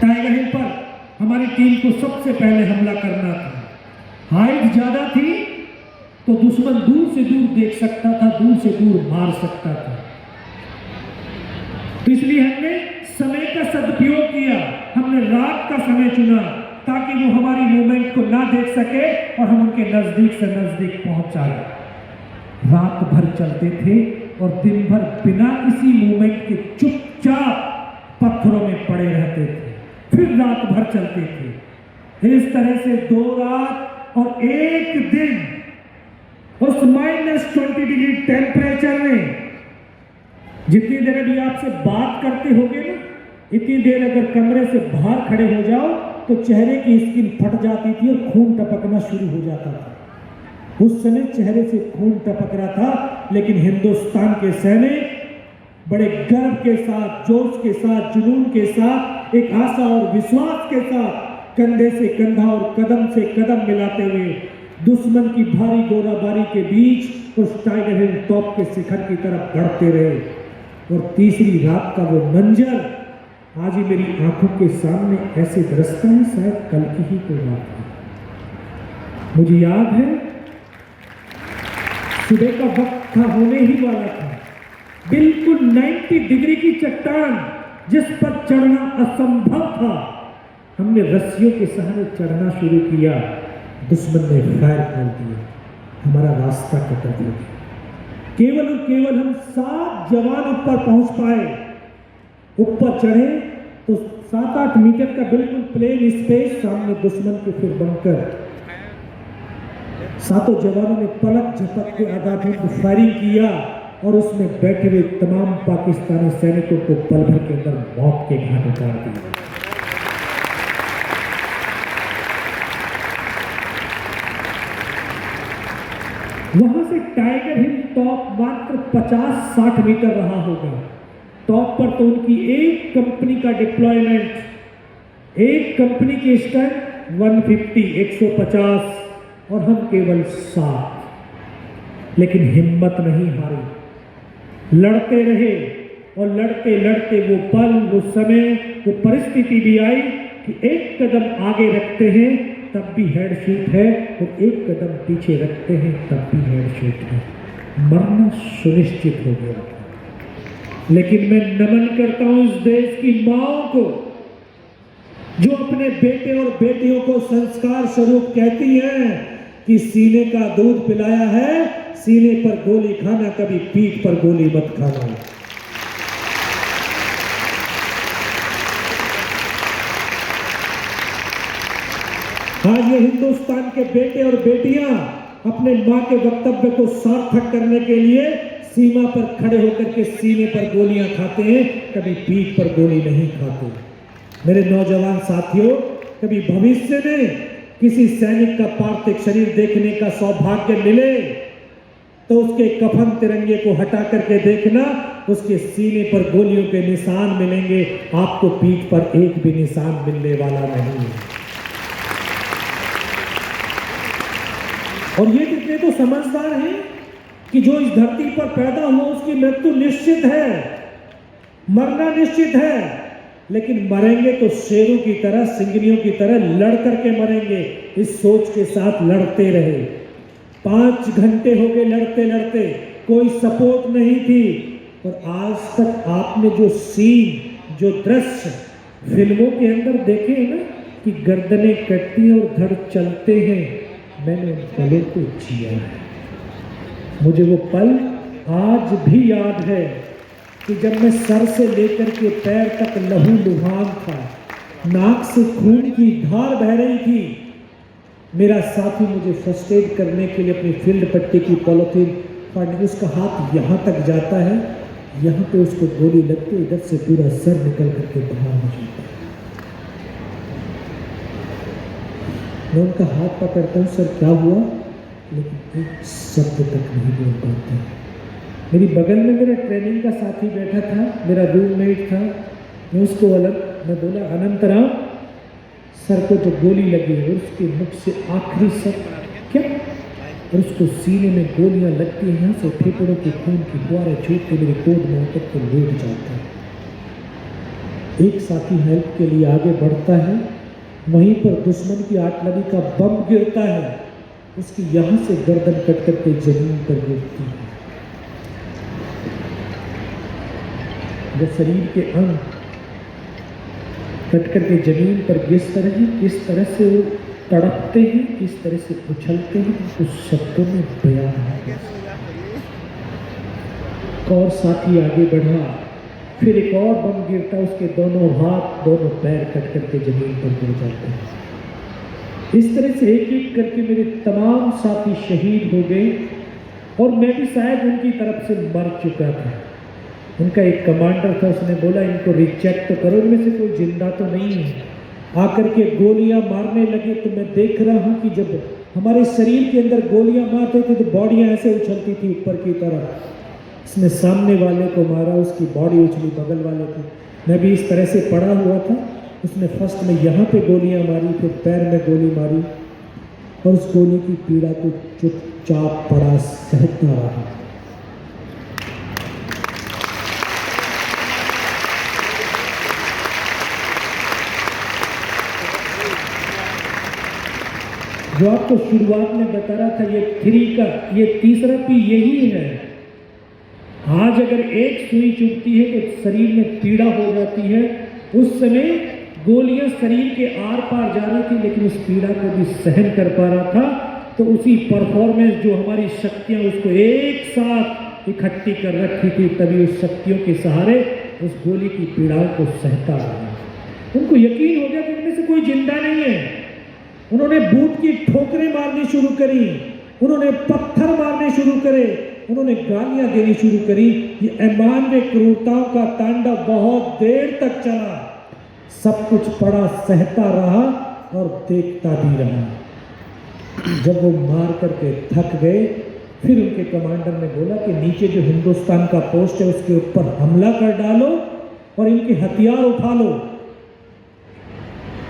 Tiger हिल पर हमारी team को सबसे पहले हमला करना था। हाइट ज्यादा थी तो दुश्मन दूर से दूर देख सकता था, दूर से दूर मार सकता था। तो इसलिए हमने समय का सदुपयोग किया। हमने रात का समय चुना ताकि वो हमारी मूवमेंट को ना देख सके और हम उनके नजदीक से नजदीक पहुंच जाए। रात भर चलते थे और दिन भर बिना किसी मूवमेंट के चुपचाप पत्थरों में पड़े रहते थे, फिर रात भर चलते थे। इस तरह से 2 रात और 1 दिन उस -20 डिग्री टेम्परेचर में, जितनी देर अभी आपसे बात करते होंगे ना, इतनी देर अगर कमरे से बाहर खड़े हो जाओ तो चेहरे की स्किन फट जाती थी और खून टपकना शुरू हो जाता था। उस समय चेहरे से खून टपक रहा था, लेकिन हिंदुस्तान के सैनिक बड़े गर्व के साथ, जोश के साथ, जुनून के साथ, एक आशा और विश्वास के साथ कंधे से कंधा और कदम से कदम मिलाते हुए दुश्मन की भारी गोलाबारी के बीच उस टाइगर हिल टॉप के शिखर की तरफ बढ़ते रहे। और तीसरी रात का वो मंजर आज ही मेरी आंखों के सामने ऐसे दरसता है, शायद कल की ही कोई बात है। मुझे याद है सुबह का वक्त था, होने ही वाला था। बिल्कुल 90 डिग्री की चट्टान जिस पर चढ़ना असंभव था, हमने रस्सियों के सहारे चढ़ना शुरू किया। दुश्मन ने फायर खोल दिया, हमारा रास्ता कटा दिया। केवल और केवल हम 7 जवान ऊपर पहुंच पाए। ऊपर चढ़े तो 7-8 मीटर का बिल्कुल प्लेन स्पेस, सामने दुश्मन के फिर बंकर। 7 जवानों ने पलक झपक के आगामी को फायरिंग किया और उसमें बैठे हुए तमाम पाकिस्तानी सैनिकों को पल भर के अंदर मौत के घाट उतार दिया। वहां से टाइगर हिल टॉप मात्र 50-60 मीटर रहा होगा। टॉप पर तो उनकी एक कंपनी का डिप्लॉयमेंट, एक कंपनी के स्टैंड 150 और हम केवल 7। लेकिन हिम्मत नहीं हारी, लड़ते रहे और लड़ते लड़ते वो पल, वो समय, वो परिस्थिति भी आई कि एक कदम आगे रखते हैं तब भी हेड शूट है और एक कदम पीछे रखते हैं तब भी हेड शूट है। मरना सुनिश्चित हो गया था। लेकिन मैं नमन करता हूं इस देश की माओं को जो अपने बेटे और बेटियों को संस्कार स्वरूप कहती हैं कि सीने का दूध पिलाया है, सीने पर गोली खाना, कभी पीठ पर गोली मत खाना। आज ये हिंदुस्तान के बेटे और बेटियां अपने मां के वक्तव्य को सार्थक करने के लिए सीमा पर खड़े होकर के सीने पर गोलियां खाते हैं, कभी पीठ पर गोली नहीं खाते। मेरे नौजवान साथियों, कभी भविष्य में किसी सैनिक का पार्थिव शरीर देखने का सौभाग्य मिले तो उसके कफन तिरंगे को हटा करके देखना, उसके सीने पर गोलियों के निशान मिलेंगे, आपको पीठ पर एक भी निशान मिलने वाला नहीं है। और ये कितने तो समझदार हैं कि जो इस धरती पर पैदा हुआ उसकी मृत्यु निश्चित है, मरना निश्चित है, लेकिन मरेंगे तो शेरों की तरह, सिंगरियों की तरह लड़ करके मरेंगे। इस सोच के साथ लड़ते रहे। 5 घंटे हो गए लड़ते लड़ते, कोई सपोर्ट नहीं थी। और आज तक आपने जो सीन, जो दृश्य फिल्मों के अंदर देखे हैं ना कि गर्दनें कटती हैं और धड़ चलते हैं, मैंने उन पलों को जिया है। मुझे वो पल आज भी याद है कि जब मैं सर से लेकर के पैर तक लहू लुहान था, नाक से खून की धार बह रही थी। मेरा साथी मुझे फर्स्ट एड करने के लिए अपनी फील्ड पट्टी की पॉलिथीन फाड़ने, उसका हाथ यहाँ तक जाता है, यहाँ पे उसको गोली लगती है, इधर से पूरा सर निकल करके बाहर हो जाता है। मैं उनका हाथ पकड़ता हूँ, सर क्या हुआ, लेकिन एक शब्द तक नहीं बोल पाते। मेरी बगल में मेरा ट्रेनिंग का साथी बैठा था, मेरा रूममेट था। मैं उसको मैं बोला, अनंतराम, सर को तो गोली लगी है। और उसके मुख से आखिरी शब्द क्या, और उसको सीने में गोलियां लगती हैं, यहाँ से फेफड़ों के खून की फुहारें छूट के मेरे कोट में उतर के लौट जाता है। एक साथी हेल्प के लिए आगे बढ़ता है, वहीं पर दुश्मन की आर्टिलरी का बम गिरता है, उसकी यहाँ से गर्दन कट करके जमीन पर गिरती है। जब शरीर के अंग कट करके जमीन पर किस तरह से वो तड़पते हैं, किस तरह से उछलते हैं, उस शब्दों में बयान है। और साथी आगे बढ़ा, फिर एक और बम गिरता, उसके दोनों हाथ दोनों पैर कट करके जमीन पर गिर जाते हैं। इस तरह से एक एक करके मेरे तमाम साथी शहीद हो गए और मैं भी शायद उनकी तरफ से मर चुका था। उनका एक कमांडर था, उसने बोला इनको रिचेक तो करो, इनमें से कोई जिंदा तो नहीं है। आकर के गोलियां मारने लगे तो मैं देख रहा हूं कि जब हमारे शरीर के अंदर गोलियां मारते थे तो बॉडियां ऐसे उछलती थी ऊपर की तरफ। इसने सामने वाले को मारा, उसकी बॉडी उछली बगल वाले को। मैं भी इस तरह से पड़ा हुआ था। उसने फर्स्ट में यहाँ पे गोलियां मारी, फिर पैर में गोली मारी और उस गोली की पीड़ा को चुपचाप पड़ा सहता रहा। जो आपको शुरुआत में बता रहा था, ये 3 का ये तीसरा पी यही है। आज अगर एक सुई चुभती है तो शरीर में पीड़ा हो जाती है। उस समय गोलियां शरीर के आर पार जा रही थी, लेकिन उस पीड़ा को भी सहन कर पा रहा था। तो उसी परफॉर्मेंस, जो हमारी शक्तियां उसको एक साथ इकट्ठी कर रखी थी, तभी उस शक्तियों के सहारे उस गोली की पीड़ाओं को सहता रहा। उनको यकीन हो गया कि इनमें से कोई जिंदा नहीं है। उन्होंने बूट की ठोकरें मारनी शुरू करी, उन्होंने पत्थर मारने शुरू करे, उन्होंने गालियां देनी शुरू करी। ये अमानवीय क्रूरताओं का तांडव बहुत देर तक चला। सब कुछ पड़ा सहता रहा और देखता भी रहा। जब वो मार करके थक गए, फिर उनके कमांडर ने बोला कि नीचे जो हिंदुस्तान का पोस्ट है उसके ऊपर हमला कर डालो और इनके हथियार उठा लो।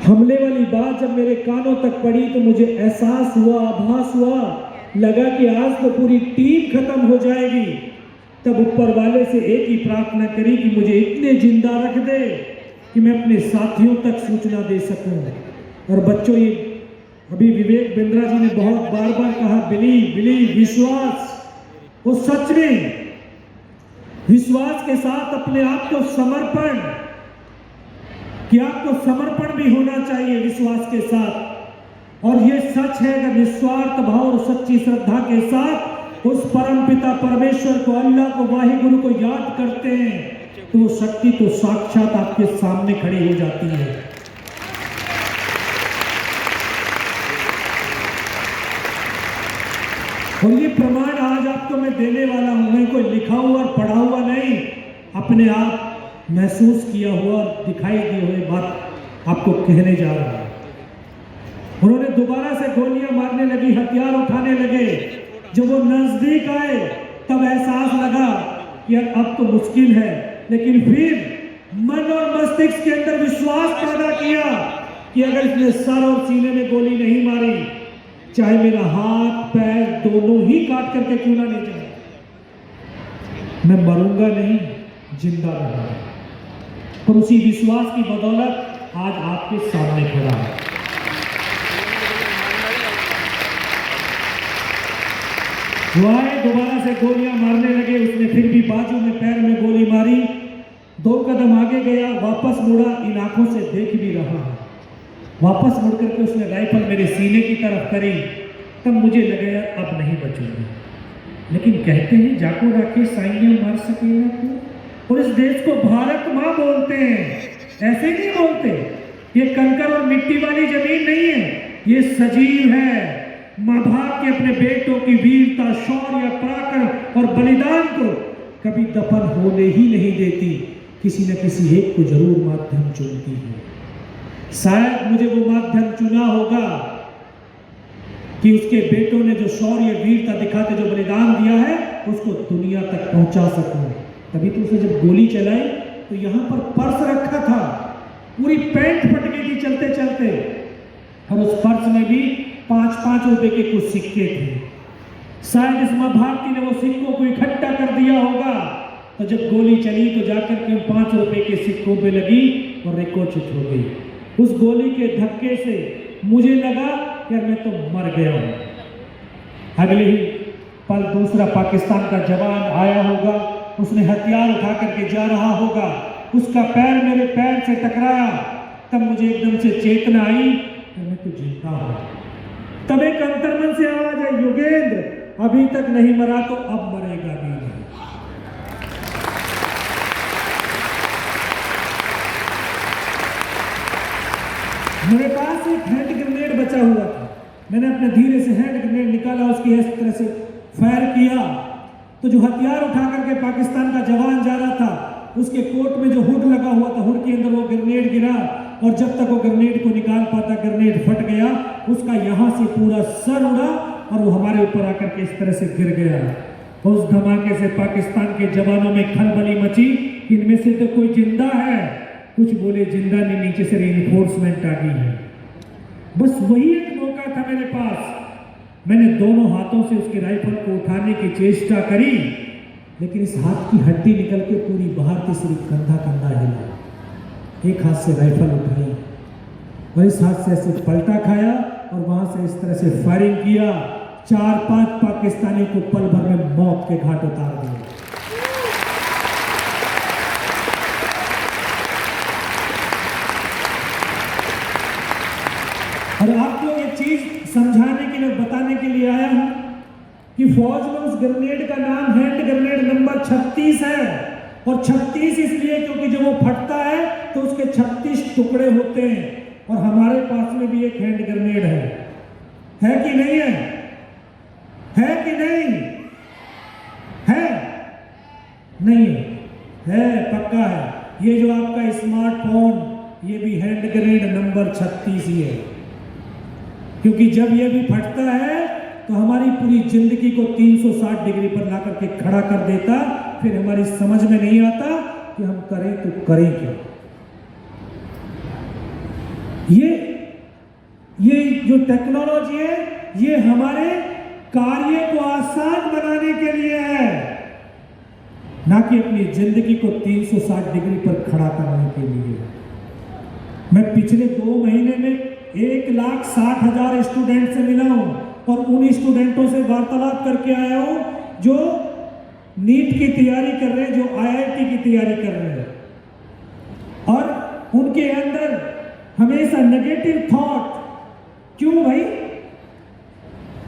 हमले वाली बात जब मेरे कानों तक पड़ी तो मुझे एहसास हुआ, आभास हुआ, लगा कि आज तो पूरी टीम खत्म हो जाएगी। तब ऊपर वाले से एक ही प्रार्थना करी कि मुझे इतने जिंदा रख दे कि मैं अपने साथियों तक सूचना दे सकूं। और बच्चों, ये अभी विवेक बिंद्रा जी ने बहुत बार बार कहा, बिलीव, विश्वास। वो सच में विश्वास के साथ अपने आप को समर्पण, कि आपको समर्पण भी होना चाहिए विश्वास के साथ। और ये सच है, अगर निस्वार्थ भाव और सच्ची श्रद्धा के साथ उस परम पिता परमेश्वर को, अल्लाह को, वाहिगुरु को याद करते हैं, तो वो शक्ति तो साक्षात आपके सामने खड़ी हो जाती है। और ये प्रमाण आज आपको मैं देने वाला हूं। मैं कोई लिखा हुआ और पढ़ा हुआ नहीं, अपने आप महसूस किया हुआ, दिखाई दी हुई बात आपको कहने जा रहा है। उन्होंने दोबारा से गोलियां मारने लगी, हथियार उठाने लगे। जब वो नजदीक आए तब एहसास लगा कि अब तो मुश्किल है, लेकिन फिर मन और मस्तिष्क के अंदर विश्वास पैदा किया कि अगर इसने सर और सीने में गोली नहीं मारी, चाहे मेरा हाथ पैर दोनों ही काट करके क्यों ना ले जाए, मैं मरूंगा नहीं, जिंदा रहूंगा। और उसी विश्वास की बदौलत आज आपके सामने खड़ा है। वो आए, दोबारा से गोलियां मारने लगे। उसने फिर भी बाजू में, पैर में गोली मारी। 2 कदम आगे गया, वापस मुड़ा, इन आंखों से देख भी रहा है। वापस मुड़ करके उसने राइफल मेरे सीने की तरफ करी। तब मुझे लगा यार अब नहीं बचूंगा। लेकिन कहते हैं जाको राखे साइयां मार सके ना को। और इस देश को भारत माँ बोलते हैं, ऐसे नहीं बोलते। ये कंकर और मिट्टी वाली जमीन नहीं है, ये सजीव है। माँ बाप के अपने बेटों की वीरता, शौर्य, पराक्रम और बलिदान को कभी दफन होने ही नहीं देती। किसी न किसी एक को जरूर माध्यम चुनती है। शायद मुझे वो माध्यम चुना होगा कि उसके बेटों ने जो शौर्य, वीरता दिखाते, जो बलिदान दिया है, उसको दुनिया तक पहुंचा सकूं। तभी तो उसने जब गोली चलाई तो यहाँ पर पर्स रखा था, पूरी पैंट फट गई थी चलते चलते। और उस पर्स में भी 5-5 रुपए के कुछ सिक्के थे। शायद इस माँ भारती ने वो सिक्कों को इकट्ठा कर दिया होगा। तो जब गोली चली तो जाकर के 5 रुपए के सिक्कों पे लगी और रिकोचित हो गई। उस गोली के धक्के से मुझे लगा कि मैं तो मर गया हूं। अगले ही पल दूसरा पाकिस्तान का जवान आया होगा, उसने हथियार उठा करके जा रहा होगा, उसका पैर मेरे पैर से टकराया, तब मुझे एकदम से चेतना आई कि मैं तो जिंदा हूं। तब एक अंतर्मन से आवाज आई, योगेंद्र अभी तक नहीं मरा तो अब मरेगा भी नहीं। मेरे पास एक हैंड ग्रेनेड बचा हुआ था, मैंने अपने धीरे से हैंड ग्रेनेड निकाला, उसकी इस तरह से फायर किया, तो जो हथियार उठा करके पाकिस्तान का जवान जा रहा था, उसके कोट में जो हुड लगा हुआ था, हुड के अंदर वो ग्रेनेड गिरा, और जब तक वो ग्रेनेड को निकाल पाता ग्रेनेड फट गया, उसका यहां से पूरा सर उड़ा और वो हमारे ऊपर आकर के इस तरह से गिर गया। उस धमाके से पाकिस्तान के जवानों में खलबली मची, इनमें से तो कोई जिंदा है, कुछ बोले जिंदा नहीं, नीचे से रिइंफोर्समेंट आ गई है। बस वही एक मौका था मेरे पास, मैंने दोनों हाथों से उसकी राइफल को उठाने की चेष्टा करी, लेकिन इस हाथ की हड्डी निकल के पूरी बाहर की सिर्फ कंधा कंधा हिला। एक हाथ से राइफल उठाई और इस हाथ से ऐसे पलटा खाया और वहां से इस तरह से फायरिंग किया, 4-5 पाकिस्तानियों को पल भर में मौत के घाट उतार दिया। और आपको एक चीज समझाने के लिए, बताने के लिए आया हूं कि फौज में उस ग्रेनेड का नाम हैंड ग्रेनेड नंबर 36 है, और 36 इसलिए क्योंकि जब वो फटता है तो उसके 36 टुकड़े होते हैं, और हमारे पास में भी एक हैंड ग्रेनेड है कि नहीं है? है कि नहीं है? नहीं है, पक्का है। ये जो आपका स्मार्टफोन, ये भी हैंड ग्रेनेड नंबर 36 ही है, क्योंकि जब ये भी फटता है तो हमारी पूरी जिंदगी को 360 डिग्री पर ला करके खड़ा कर देता, फिर हमारी समझ में नहीं आता कि हम करें तो करें क्या। ये जो टेक्नोलॉजी है, ये हमारे कार्य को आसान बनाने के लिए है, ना कि अपनी जिंदगी को 360 डिग्री पर खड़ा करने के लिए। मैं पिछले 2 महीने में 1,60,000 स्टूडेंट से मिला हूं और उन स्टूडेंटों से वार्तालाप करके आया हूं जो नीट की तैयारी कर रहे हैं, जो IIT की तैयारी कर रहे हैं, और उनके अंदर हमेशा नेगेटिव थॉट। क्यों भाई?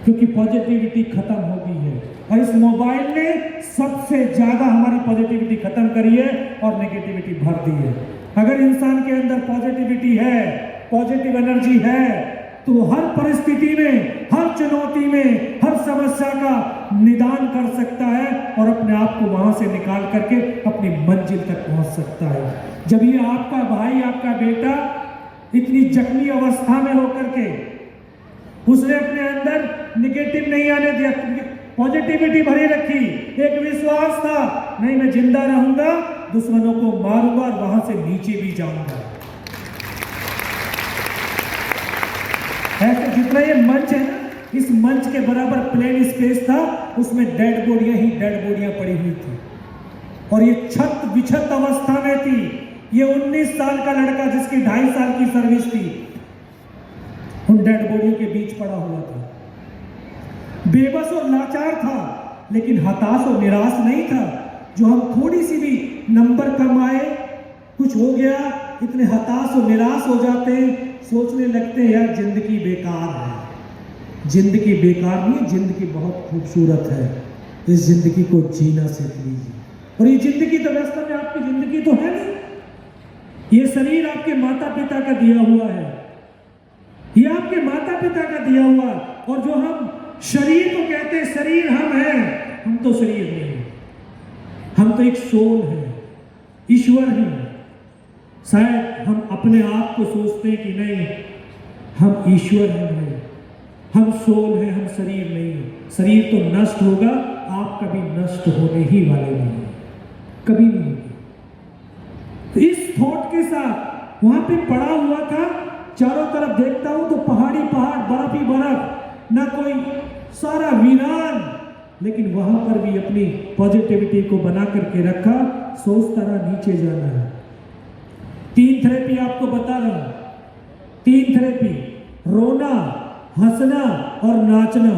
क्योंकि पॉजिटिविटी खत्म हो गई है, और इस मोबाइल ने सबसे ज्यादा हमारी पॉजिटिविटी खत्म करी है और नेगेटिविटी भर दी है। अगर इंसान के अंदर पॉजिटिविटी है, पॉजिटिव एनर्जी है, तो हर परिस्थिति में, हर चुनौती में, हर समस्या का निदान कर सकता है और अपने आप को वहां से निकाल करके अपनी मंजिल तक पहुंच सकता है। जब ये आपका भाई, आपका बेटा इतनी जख्मी अवस्था में होकर के, उसने अपने अंदर निगेटिव नहीं आने दिया, पॉजिटिविटी भरी रखी, एक विश्वास था, नहीं मैं जिंदा रहूंगा, दुश्मनों को मारूंगा और वहां से नीचे भी जाऊंगा। ऐसे जितना ये मंच है ना, इस मंच के बराबर प्लेन स्पेस था, उसमें डेड बॉडियां ही डेड बॉडियां पड़ी हुई थी, और ये छत विछत अवस्था में थी। ये 19 साल का लड़का जिसकी 2.5 साल की सर्विस थी, उन डेड बॉडियों के बीच पड़ा हुआ था, बेबस और लाचार था, लेकिन हताश और निराश नहीं था। जो हम थोड़ी सी भी नंबर कम आए, कुछ हो गया, इतने हताश और निराश हो जाते हैं, सोचने लगते हैं यार जिंदगी बेकार है। जिंदगी बेकार नहीं, जिंदगी बहुत खूबसूरत है, इस जिंदगी को जीना सीख लीजिए। और ये जिंदगी तो वास्तव में आपकी जिंदगी तो है नहीं, ये शरीर आपके माता पिता का दिया हुआ है, ये आपके माता पिता का दिया हुआ, और जो हम शरीर को कहते हैं शरीर हम हैं, हम तो शरीर नहीं है, हम तो एक सोल है, ईश्वर है। शायद हम अपने आप को सोचते हैं कि नहीं हम ईश्वर हैं, हम सोल हैं, हम शरीर नहीं है। शरीर तो नष्ट होगा, आप कभी नष्ट होने ही वाले नहीं है, कभी नहीं होगी। तो इस थॉट के साथ वहां पे पड़ा हुआ था, चारों तरफ देखता हूं तो पहाड़ी पहाड़, बर्फ ही बर्फ, ना कोई, सारा वीरान, लेकिन वहां पर भी अपनी पॉजिटिविटी को बना करके रखा, सोचता रहा नीचे जाना है। 3 थेरेपी आपको बता रहा हूं, 3 थेरेपी, रोना, हंसना और नाचना,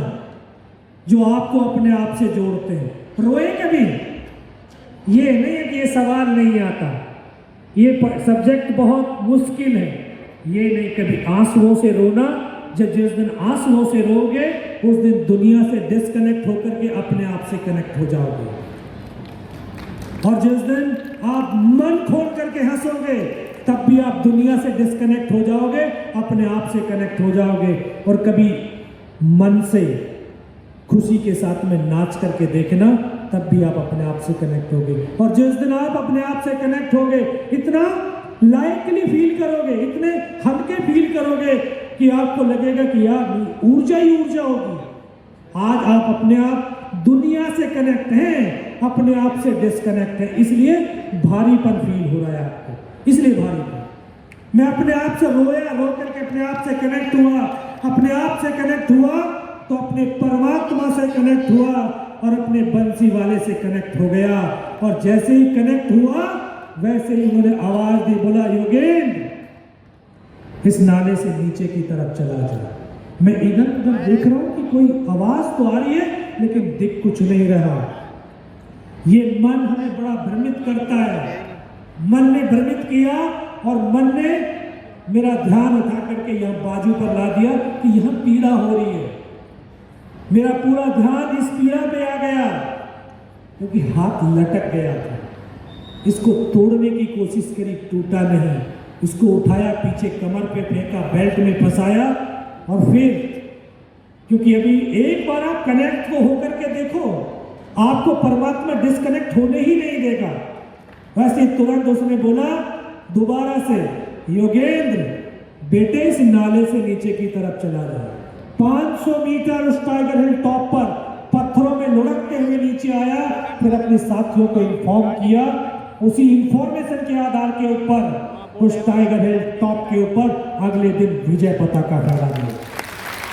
जो आपको अपने आप से जोड़ते हैं। रोए कभी? ये नहीं है कि ये सवाल नहीं आता, ये सब्जेक्ट बहुत मुश्किल है, ये नहीं, कभी आंसुओं से रोना, जब जिस दिन आंसुओं से रोगे उस दिन दुनिया से डिस्कनेक्ट होकर के अपने आप से कनेक्ट हो जाओगे। और जिस दिन आप मन खोल करके हंसोगे तब भी आप दुनिया से डिस्कनेक्ट हो जाओगे, अपने आप से कनेक्ट हो जाओगे। और कभी मन से खुशी के साथ में नाच करके देखना, तब भी आप अपने आप से कनेक्ट होगे। और जिस दिन आप अपने आप से कनेक्ट होगे, इतना लाइटली फील करोगे, इतने हल्के फील करोगे कि आपको लगेगा कि यार ऊर्जा ही ऊर्जा होगी। आज आप अपने आप दुनिया से कनेक्ट हैं, अपने आप से डिस्कनेक्ट है, इसलिए भारीपन फील हो रहा है आपको, इसलिए भारीपन। मैं अपने आप से रोया, रो करके अपने आप से कनेक्ट हुआ, अपने आप से कनेक्ट हुआ तो अपने परमात्मा से कनेक्ट हुआ और अपने बंसी वाले से कनेक्ट हो गया। और जैसे ही कनेक्ट हुआ वैसे ही उन्होंने आवाज दी, बोला योगेंद्र इस नाले से नीचे की तरफ चला जा। मैं इधर उधर देख रहा हूं कि कोई आवाज तो आ रही है लेकिन दिख कुछ नहीं रहा। ये मन हमें बड़ा भ्रमित करता है। मन ने भ्रमित किया और मन ने मेरा ध्यान उठा करके यहां बाजू पर ला दिया कि यहां पीड़ा हो रही है। मेरा पूरा ध्यान इस पीड़ा पे आ गया क्योंकि हाथ लटक गया था। इसको तोड़ने की कोशिश करी, टूटा नहीं। इसको उठाया, पीछे कमर पे फेंका, बेल्ट में फंसाया और फिर, क्योंकि अभी एक बार आप कनेक्ट को होकर के देखो, आपको परमात्मा डिस्कनेक्ट होने ही नहीं देगा। वैसे तुरंत उसने बोला दोबारा से, योगेंद्र बेटे इस नाले से नीचे की तरफ चला जाए। 500 मीटर उस टाइगर हिल टॉप पर पत्थरों में लुढ़कते हुए नीचे आया, फिर अपने साथियों को इन्फॉर्म किया। उसी इंफॉर्मेशन के आधार के ऊपर उस टाइगर हिल टॉप के ऊपर अगले दिन विजय पताका फहरा दिया।